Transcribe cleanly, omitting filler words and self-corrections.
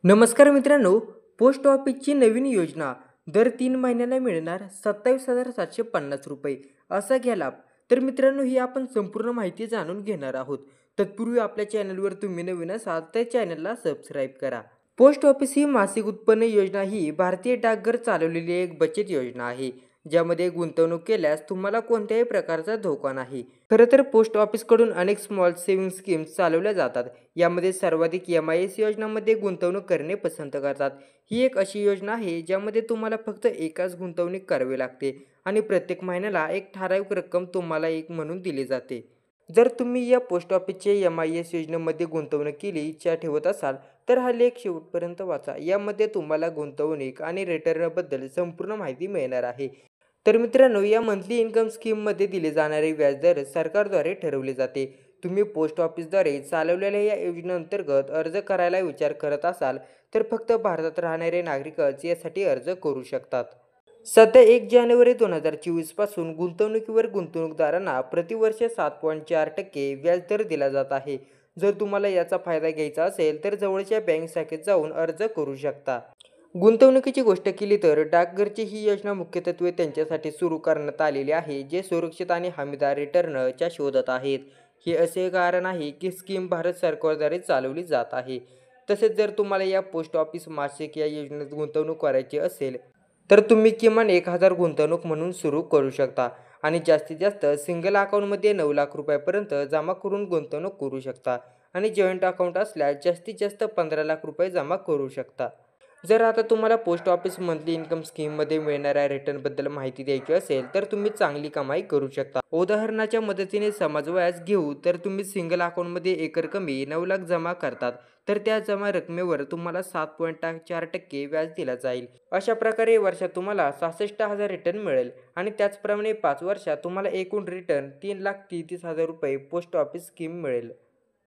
नमस्कार मित्रांनो, पोस्ट ऑफिसची नवीन योजना दर 3 महिन्याला मिळणार 27,750 रुपये असा घ्या लाभ. तर मित्रांनो, ही आपण संपूर्ण माहिती जाणून घेणार आहोत. तत्पूर्वी आपल्या चॅनलवर तुम्ही नवीन असाल तर चॅनलला सबस्क्राईब करा. पोस्ट ऑफिस ही मासिक उत्पन्न योजना ही भारतीय डाकघर चालवलेली एक बचत योजना आहे, ज्यामध्ये गुंतवणूक केल्यास तुम्हाला कोणत्याही प्रकारचा धोका नाही. खरं तर पोस्ट ऑफिसकडून अनेक स्मॉल सेव्हिंग स्कीम्स चालवल्या जातात. यामध्ये सर्वाधिक MIS योजनांमध्ये गुंतवणूक करणे पसंत करतात. ही एक अशी योजना आहे ज्यामध्ये तुम्हाला फक्त एकाच गुंतवणूक करावी लागते आणि प्रत्येक महिन्याला एक ठराविक रक्कम तुम्हाला एक म्हणून दिली जाते. जर तुम्ही या पोस्ट ऑफिसचे MIS योजनेमध्ये गुंतवणूक केली इच्छा ठेवत असाल तर हा लेख शेवटपर्यंत वाचा. यामध्ये तुम्हाला गुंतवणूक आणि रिटर्नबद्दल संपूर्ण माहिती मिळणार आहे. तर मित्रांनो, या मंथली इन्कम स्कीममध्ये दिले जाणारे व्याजदर सरकारद्वारे ठरवले जाते. तुम्ही पोस्ट ऑफिसद्वारे चालवलेल्या या योजनेअंतर्गत अर्ज करायला विचार करत असाल तर फक्त भारतात राहणारे नागरिकच यासाठी अर्ज करू शकतात. सध्या 1 जानेवारी 2024 पासून गुंतवणुकीवर गुंतवणूकदारांना प्रतिवर्ष 7.4% व्याजदर दिला जात आहे. जर तुम्हाला याचा फायदा घ्यायचा असेल तर जवळच्या बँक शाखेत जाऊन अर्ज करू शकता. गुंतवणुकीची गोष्ट केली तर डाकघरची ही योजना मुख्यत्वे त्यांच्यासाठी सुरू करण्यात आलेली आहे जे सुरक्षित आणि हमीदार रिटर्नच्या शोधात आहेत. हे असे कारण आहे की स्कीम भारत सरकारद्वारे चालवली जात आहे. तसेच जर तुम्हाला या पोस्ट ऑफिस मासिक या योजनेत गुंतवणूक करायची असेल तर तुम्ही किमान 1,000 गुंतवणूक म्हणून सुरू करू शकता आणि जास्तीत जास्त सिंगल अकाउंटमध्ये 9 लाख रुपयापर्यंत जमा करून गुंतवणूक करू शकता आणि जॉईंट अकाउंट असल्यास जास्तीत जास्त 15 लाख रुपये जमा करू शकता. जर आता तुम्हाला पोस्ट ऑफिस मंथली इन्कम स्कीममध्ये मिळणाऱ्या रिटर्नबद्दल माहिती द्यायची असेल तर तुम्ही चांगली कमाई करू शकता. उदाहरणाच्या मदतीने समजवयास घेऊ तर तुम्ही सिंगल अकाउंटमध्ये एकरकमी 9 लाख जमा करतात तर त्या जमा रकमेवर तुम्हाला 7.4% व्याज दिला जाईल. अशा प्रकारे वर्षात तुम्हाला 66,000 रिटर्न मिळेल आणि त्याचप्रमाणे 5 वर्षात तुम्हाला एकूण रिटर्न 3,33,000 रुपये पोस्ट ऑफिस स्कीम मिळेल.